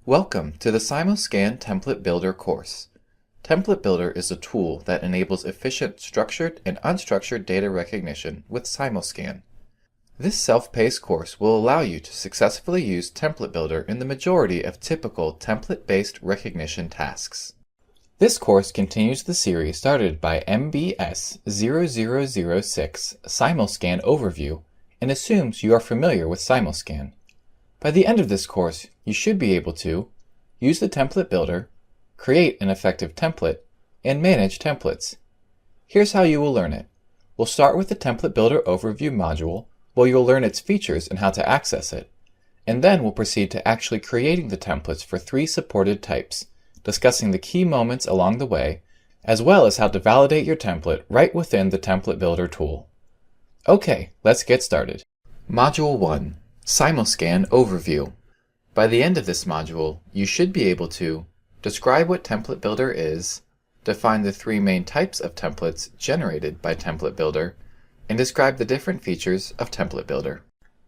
Welcome to the Simulscan Template Builder course. Template Builder is a tool that enables efficient structured and unstructured data recognition with Simulscan. This self-paced course will allow you to successfully use Template Builder in the majority of typical template-based recognition tasks. This course continues the series started by MBS 0006 Simulscan Overview and assumes you are familiar with Simulscan. By the end of this course, you should be able to use the Template Builder, create an effective template, and manage templates. Here's how you will learn it. We'll start with the Template Builder Overview module, where you'll learn its features and how to access it. And then we'll proceed to actually creating the templates for 3 supported types, discussing the key moments along the way, as well as how to validate your template right within the Template Builder tool. Okay, let's get started. Module 1. Simulscan Overview. By the end of this module, you should be able to describe what Template Builder is, define the 3 main types of templates generated by Template Builder, and describe the different features of Template Builder.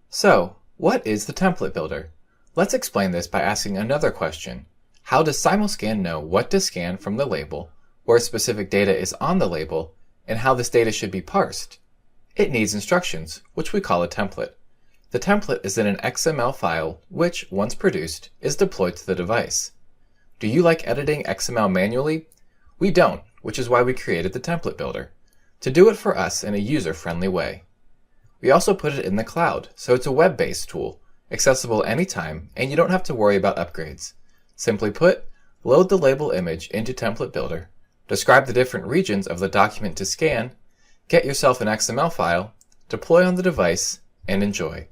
So, what is the Template Builder? Let's explain this by asking another question. How does Simulscan know what to scan from the label, where specific data is on the label, and how this data should be parsed? It needs instructions, which we call a template. The template is in an XML file which, once produced, is deployed to the device. Do you like editing XML manually? We don't, which is why we created the Template Builder, to do it for us in a user-friendly way. We also put it in the cloud, so it's a web-based tool, accessible anytime, and you don't have to worry about upgrades. Simply put, load the label image into Template Builder, describe the different regions of the document to scan, get yourself an XML file, deploy on the device, and enjoy.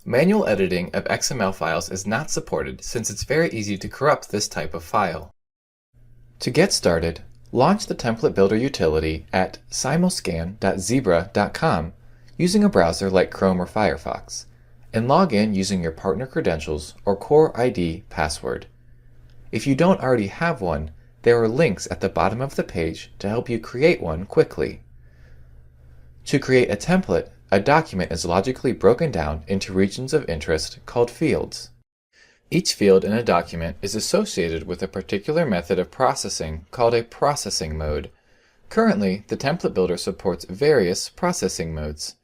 Manual editing of XML files is not supported since it's very easy to corrupt this type of file. To get started, launch the Template Builder utility at simulscan.zebra.com using a browser like Chrome or Firefox, and log in using your partner credentials or Core ID password. If you don't already have one, there are links at the bottom of the page to help you create one quickly. To create a template, a document is logically broken down into regions of interest called fields. Each field in a document is associated with a particular method of processing called a processing mode. Currently, the Template Builder supports various processing modes.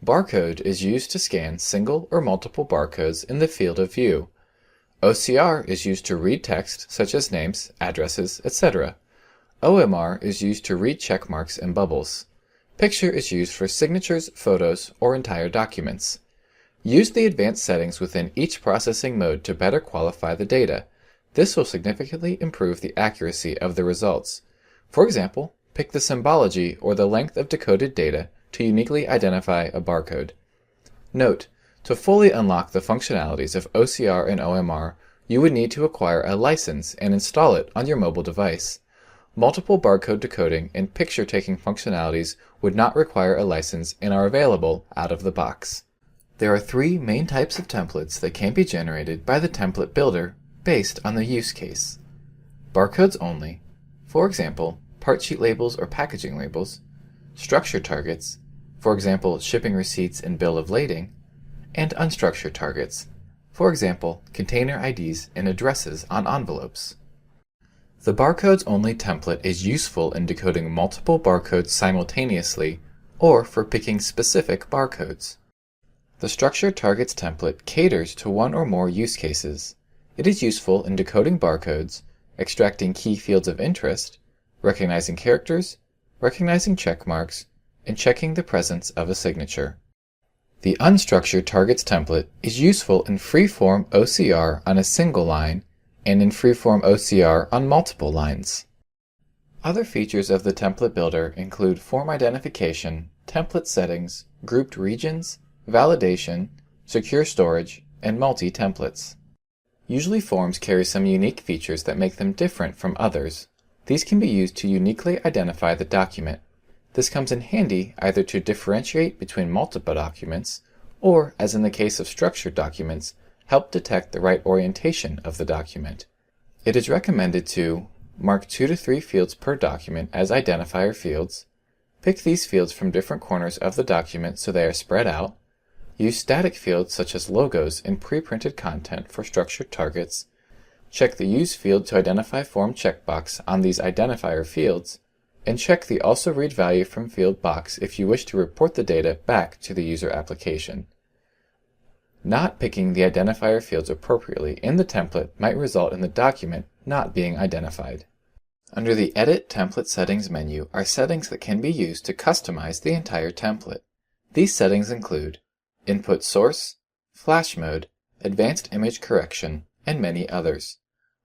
Barcode is used to scan single or multiple barcodes in the field of view. OCR is used to read text such as names, addresses, etc. OMR is used to read check marks and bubbles. Picture is used for signatures, photos, or entire documents. Use the advanced settings within each processing mode to better qualify the data. This will significantly improve the accuracy of the results. For example, pick the symbology or the length of decoded data to uniquely identify a barcode. Note, to fully unlock the functionalities of OCR and OMR, you would need to acquire a license and install it on your mobile device. Multiple barcode decoding and picture-taking functionalities would not require a license and are available out of the box. There are 3 main types of templates that can be generated by the Template Builder based on the use case. Barcodes only, for example, part sheet labels or packaging labels, structured targets, for example, shipping receipts and bill of lading, and unstructured targets, for example, container IDs and addresses on envelopes. The barcodes-only template is useful in decoding multiple barcodes simultaneously or for picking specific barcodes. The structured targets template caters to one or more use cases. It is useful in decoding barcodes, extracting key fields of interest, recognizing characters, recognizing check marks, and checking the presence of a signature. The unstructured targets template is useful in free-form OCR on a single line and in freeform OCR on multiple lines. Other features of the Template Builder include form identification, template settings, grouped regions, validation, secure storage, and multi-templates. Usually forms carry some unique features that make them different from others. These can be used to uniquely identify the document. This comes in handy either to differentiate between multiple documents, or, as in the case of structured documents, help detect the right orientation of the document. It is recommended to mark 2 to 3 fields per document as identifier fields, pick these fields from different corners of the document so they are spread out, Use static fields such as logos in pre-printed content for structured targets. check the Use Field to Identify Form checkbox on these identifier fields, and check the Also Read Value from Field box if you wish to report the data back to the user application. Not picking the identifier fields appropriately in the template might result in the document not being identified. Under the Edit Template Settings menu are settings that can be used to customize the entire template. These settings include Input Source, Flash Mode, Advanced Image Correction, and many others.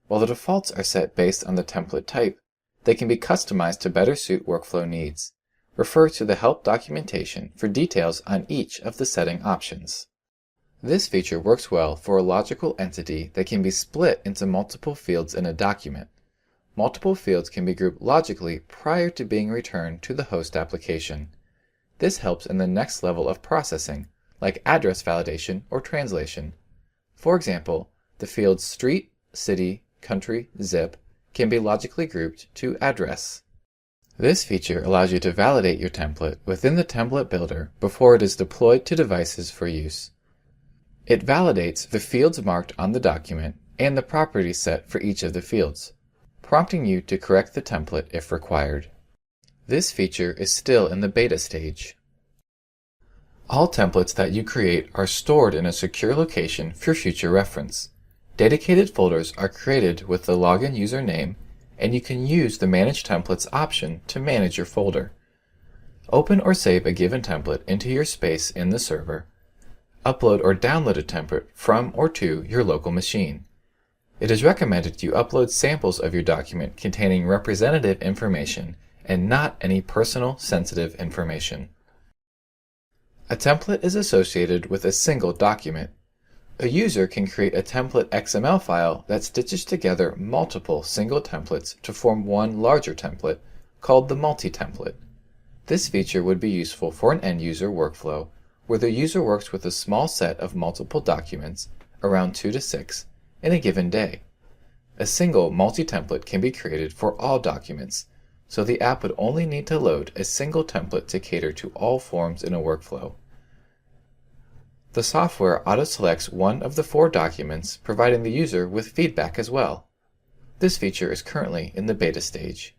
While the defaults are set based on the template type, they can be customized to better suit workflow needs. Refer to the help documentation for details on each of the setting options. This feature works well for a logical entity that can be split into multiple fields in a document. Multiple fields can be grouped logically prior to being returned to the host application. This helps in the next level of processing, like address validation or translation. For example, the fields street, city, country, zip can be logically grouped to address. This feature allows you to validate your template within the template builder before it is deployed to devices for use. It validates the fields marked on the document and the properties set for each of the fields, prompting you to correct the template if required. This feature is still in the beta stage. All templates that you create are stored in a secure location for future reference. Dedicated folders are created with the login username, and you can use the Manage Templates option to manage your folder. Open or save a given template into your space in the server. Upload or download a template from or to your local machine. It is recommended you upload samples of your document containing representative information and not any personal sensitive information. A template is associated with a single document. A user can create a template XML file that stitches together multiple single templates to form one larger template called the multi-template. This feature would be useful for an end-user workflow where the user works with a small set of multiple documents, around 2 to 6, in a given day. A single multi-template can be created for all documents, so the app would only need to load a single template to cater to all forms in a workflow. The software auto-selects one of the 4 documents, providing the user with feedback as well. This feature is currently in the beta stage.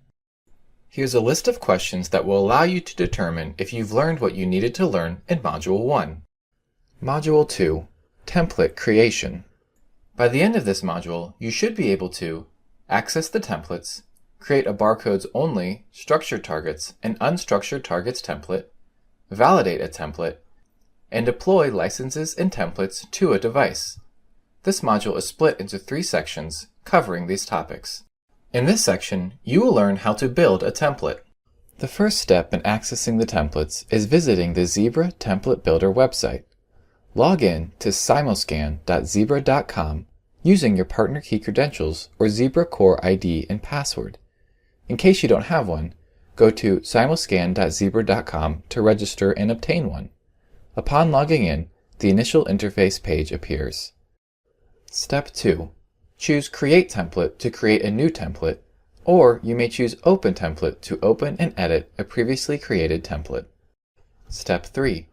Here's a list of questions that will allow you to determine if you've learned what you needed to learn in Module 1. Module 2, Template Creation. By the end of this module, you should be able to access the templates, create a barcodes only, structured targets, and unstructured targets template, validate a template, and deploy licenses and templates to a device. This module is split into 3 sections covering these topics. In this section, you will learn how to build a template. The first step in accessing the templates is visiting the Zebra Template Builder website. Log in to simulscan.zebra.com using your partner key credentials or Zebra Core ID and password. In case you don't have one, go to simulscan.zebra.com to register and obtain one. Upon logging in, the initial interface page appears. Step 2. Choose Create Template to create a new template, or you may choose Open Template to open and edit a previously created template. Step 3.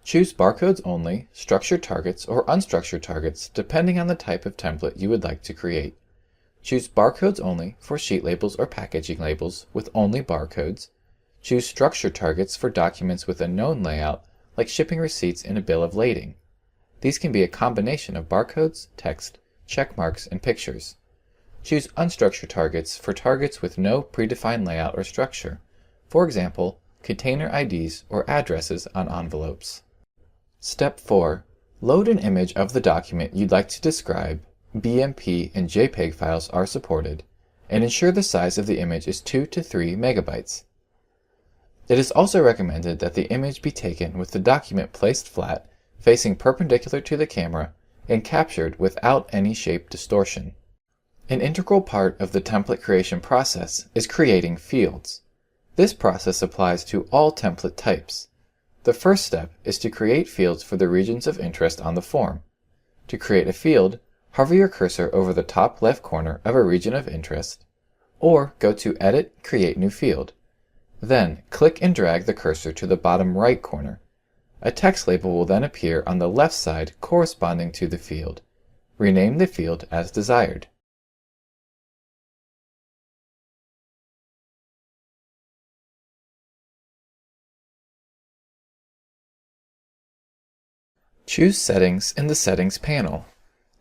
Choose Barcodes Only, Structured Targets, or Unstructured Targets depending on the type of template you would like to create. Choose Barcodes Only for sheet labels or packaging labels with only barcodes. Choose Structured Targets for documents with a known layout like shipping receipts and a bill of lading. These can be a combination of barcodes, text, check marks, and pictures. Choose Unstructured Targets for targets with no predefined layout or structure, for example, container IDs or addresses on envelopes. Step 4. Load an image of the document you'd like to describe. BMP and JPEG files are supported, and ensure the size of the image is 2 to 3 megabytes. It is also recommended that the image be taken with the document placed flat, facing perpendicular to the camera, and captured without any shape distortion. An integral part of the template creation process is creating fields. This process applies to all template types. The first step is to create fields for the regions of interest on the form. To create a field, hover your cursor over the top left corner of a region of interest, or go to Edit, Create New Field. Then, click and drag the cursor to the bottom right corner. A text label will then appear on the left side corresponding to the field. Rename the field as desired. Choose Settings in the Settings panel.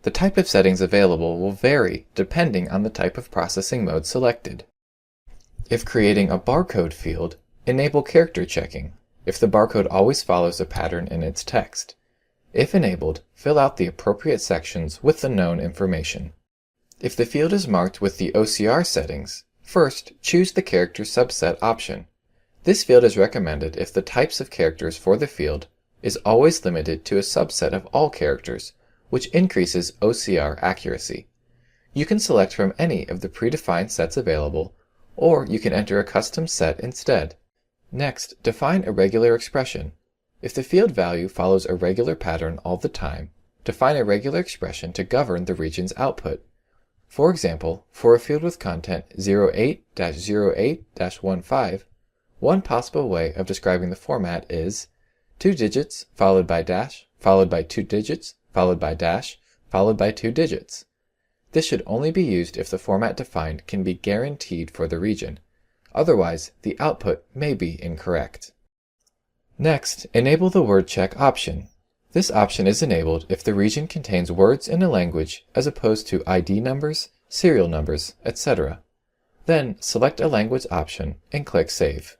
The type of settings available will vary depending on the type of processing mode selected. If creating a barcode field, enable character checking if the barcode always follows a pattern in its text. If enabled, fill out the appropriate sections with the known information. If the field is marked with the OCR settings, first choose the character subset option. This field is recommended if the types of characters for the field is always limited to a subset of all characters, which increases OCR accuracy. You can select from any of the predefined sets available, or you can enter a custom set instead. Next, define a regular expression. If the field value follows a regular pattern all the time, define a regular expression to govern the region's output. For example, for a field with content 08-08-15, one possible way of describing the format is 2 digits followed by dash, followed by 2 digits, followed by dash, followed by 2 digits. This should only be used if the format defined can be guaranteed for the region. Otherwise, the output may be incorrect. Next, enable the word check option. This option is enabled if the region contains words in a language as opposed to ID numbers, serial numbers, etc. Then, select a language option and click Save.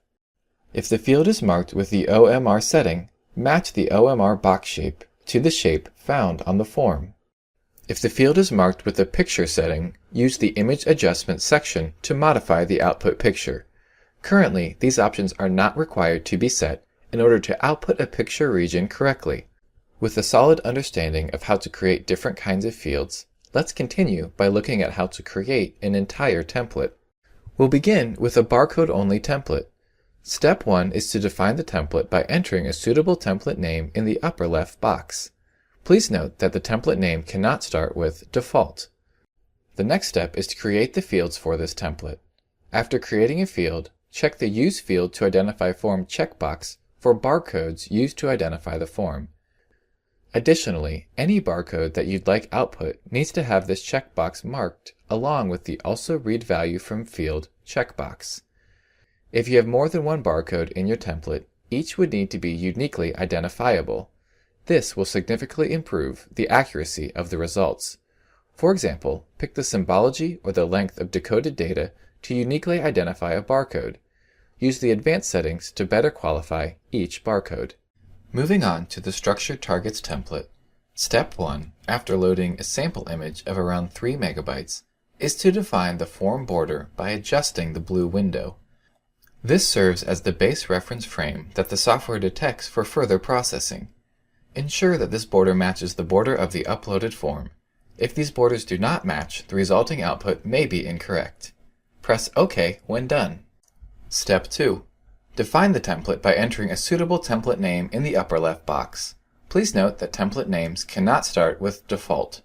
If the field is marked with the OMR setting, match the OMR box shape to the shape found on the form. If the field is marked with the picture setting, use the Image Adjustment section to modify the output picture. Currently, these options are not required to be set in order to output a picture region correctly. With a solid understanding of how to create different kinds of fields, let's continue by looking at how to create an entire template. We'll begin with a barcode-only template. Step 1 is to define the template by entering a suitable template name in the upper left box. Please note that the template name cannot start with default. The next step is to create the fields for this template. After creating a field, check the Use Field to Identify Form checkbox for barcodes used to identify the form. Additionally, any barcode that you'd like output needs to have this checkbox marked along with the Also Read Value from Field checkbox. If you have more than one barcode in your template, each would need to be uniquely identifiable. This will significantly improve the accuracy of the results. For example, pick the symbology or the length of decoded data to uniquely identify a barcode. Use the advanced settings to better qualify each barcode. Moving on to the Structured Targets template, Step 1, after loading a sample image of around 3 megabytes, is to define the form border by adjusting the blue window. This serves as the base reference frame that the software detects for further processing. Ensure that this border matches the border of the uploaded form. If these borders do not match, the resulting output may be incorrect. Press OK when done. Step 2. Define the template by entering a suitable template name in the upper left box. Please note that template names cannot start with default.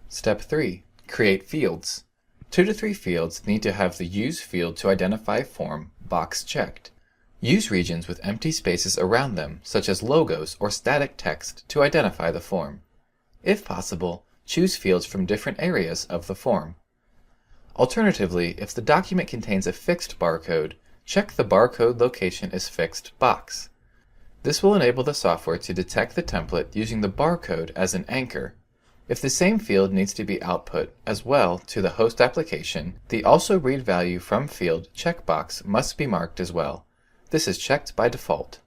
Step 3. Create fields. 2 to 3 fields need to have the Use Field to Identify Form box checked. Use regions with empty spaces around them, such as logos or static text, to identify the form. If possible, choose fields from different areas of the form. Alternatively, if the document contains a fixed barcode, check the Barcode Location is Fixed box. This will enable the software to detect the template using the barcode as an anchor. If the same field needs to be output as well to the host application, the Also Read Value from Field checkbox must be marked as well. This is checked by default.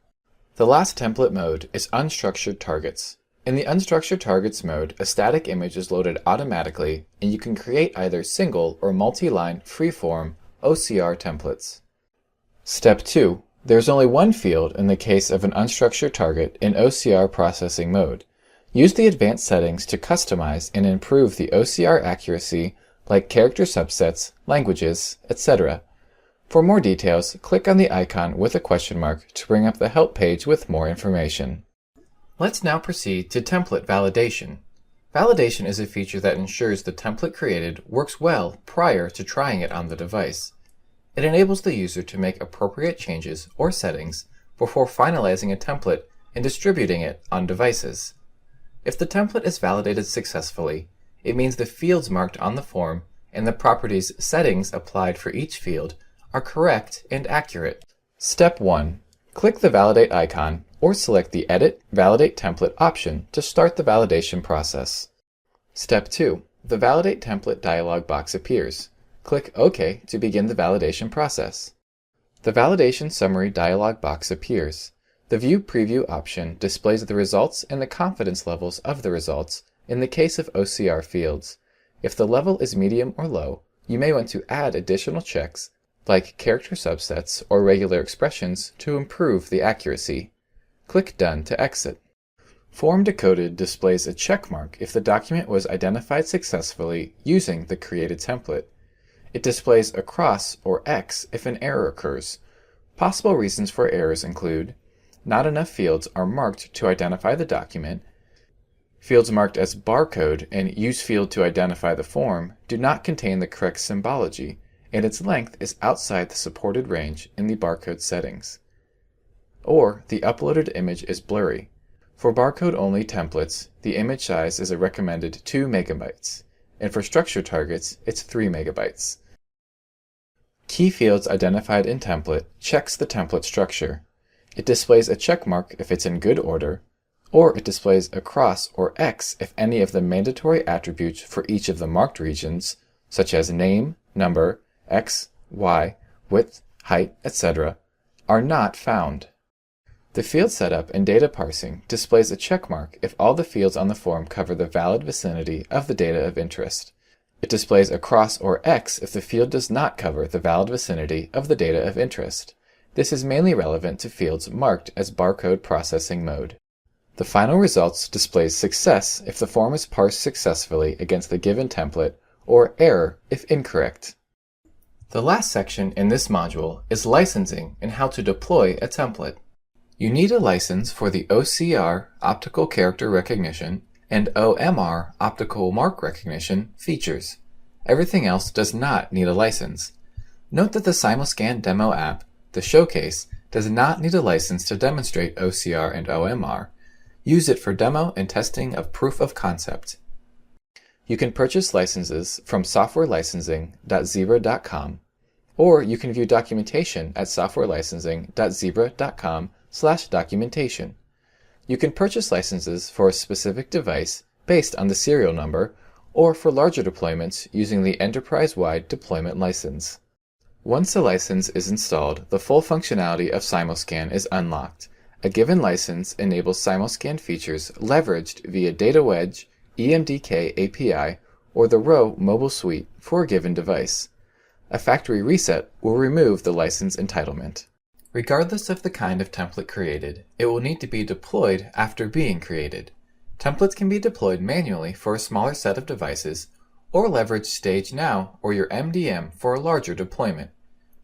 The last template mode is Unstructured Targets. In the Unstructured Targets mode, a static image is loaded automatically, and you can create either single or multi-line freeform OCR templates. Step 2. There is only one field in the case of an unstructured target in OCR processing mode. Use the advanced settings to customize and improve the OCR accuracy, like character subsets, languages, etc. For more details, click on the icon with a question mark to bring up the help page with more information. Let's now proceed to template validation. Validation is a feature that ensures the template created works well prior to trying it on the device. It enables the user to make appropriate changes or settings before finalizing a template and distributing it on devices. If the template is validated successfully, it means the fields marked on the form and the properties settings applied for each field are correct and accurate. Step 1. Click the Validate icon or select the Edit Validate Template option to start the validation process. Step 2. The Validate Template dialog box appears. Click OK to begin the validation process. The Validation Summary dialog box appears. The View Preview option displays the results and the confidence levels of the results in the case of OCR fields. If the level is medium or low, you may want to add additional checks like character subsets or regular expressions to improve the accuracy. Click Done to exit. Form Decoded displays a check mark if the document was identified successfully using the created template. It displays a cross or X if an error occurs. Possible reasons for errors include: not enough fields are marked to identify the document, fields marked as barcode and use field to identify the form do not contain the correct symbology, and its length is outside the supported range in the barcode settings. Or the uploaded image is blurry. For barcode-only templates, the image size is a recommended 2 megabytes, and for structure targets, it's 3 megabytes. Key fields identified in template checks the template structure. It displays a check mark if it's in good order, or it displays a cross or X if any of the mandatory attributes for each of the marked regions, such as name, number, X, Y, width, height, etc., are not found. The field setup and data parsing displays a check mark if all the fields on the form cover the valid vicinity of the data of interest. It displays a cross or X if the field does not cover the valid vicinity of the data of interest. This is mainly relevant to fields marked as barcode processing mode. The final results displays success if the form is parsed successfully against the given template, or error if incorrect. The last section in this module is licensing and how to deploy a template. You need a license for the OCR optical character recognition and OMR optical mark recognition features. Everything else does not need a license. Note that the Simulscan demo app, the Showcase, does not need a license to demonstrate OCR and OMR. Use it for demo and testing of proof of concept. You can purchase licenses from softwarelicensing.zebra.com, or you can view documentation at softwarelicensing.zebra.com/documentation. You can purchase licenses for a specific device based on the serial number, or for larger deployments using the enterprise-wide deployment license. Once a license is installed, the full functionality of Simulscan is unlocked. A given license enables Simulscan features leveraged via DataWedge, EMDK API, or the Row mobile suite for a given device. A factory reset will remove the license entitlement. Regardless of the kind of template created, it will need to be deployed after being created. Templates can be deployed manually for a smaller set of devices, or leverage StageNow or your MDM for a larger deployment.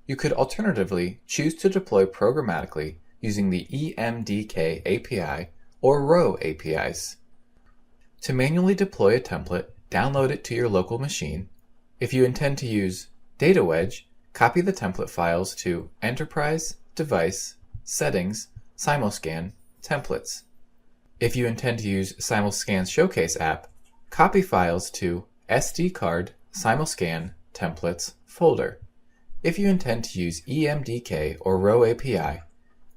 You could alternatively choose to deploy programmatically using the EMDK API or Row APIs. To manually deploy a template, download it to your local machine. If you intend to use DataWedge, copy the template files to Enterprise, Device, Settings, Simulscan, Templates. If you intend to use Simulscan's Showcase app, copy files to SD card, Simulscan, Templates folder. If you intend to use EMDK or Row API,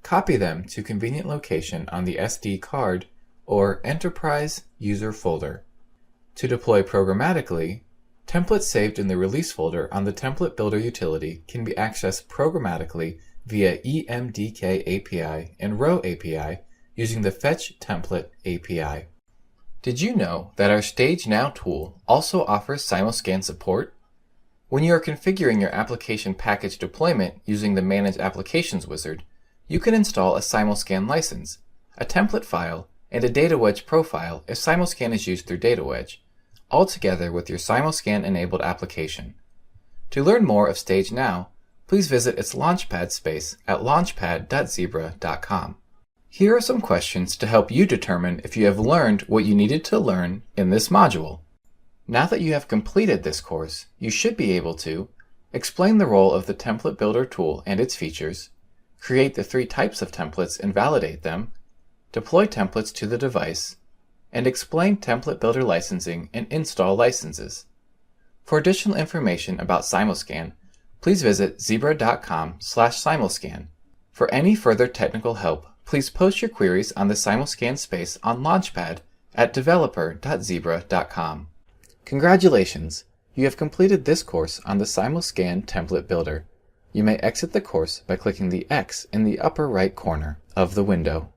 copy them to convenient location on the SD card or Enterprise User folder. To deploy programmatically, templates saved in the release folder on the Template Builder utility can be accessed programmatically via EMDK API and Row API using the Fetch Template API. Did you know that our StageNow tool also offers Simulscan support? When you are configuring your application package deployment using the Manage Applications wizard, you can install a Simulscan license, a template file, and a DataWedge profile if Simulscan is used through DataWedge, all together with your Simulscan-enabled application. To learn more of StageNow, please visit its Launchpad space at launchpad.zebra.com. Here are some questions to help you determine if you have learned what you needed to learn in this module. Now that you have completed this course, you should be able to explain the role of the Template Builder tool and its features, create the 3 types of templates and validate them, deploy templates to the device, and explain Template Builder licensing and install licenses. For additional information about Simulscan, please visit zebra.com/Simulscan. For any further technical help, please post your queries on the Simulscan space on Launchpad at developer.zebra.com. Congratulations! You have completed this course on the Simulscan Template Builder. You may exit the course by clicking the X in the upper right corner of the window.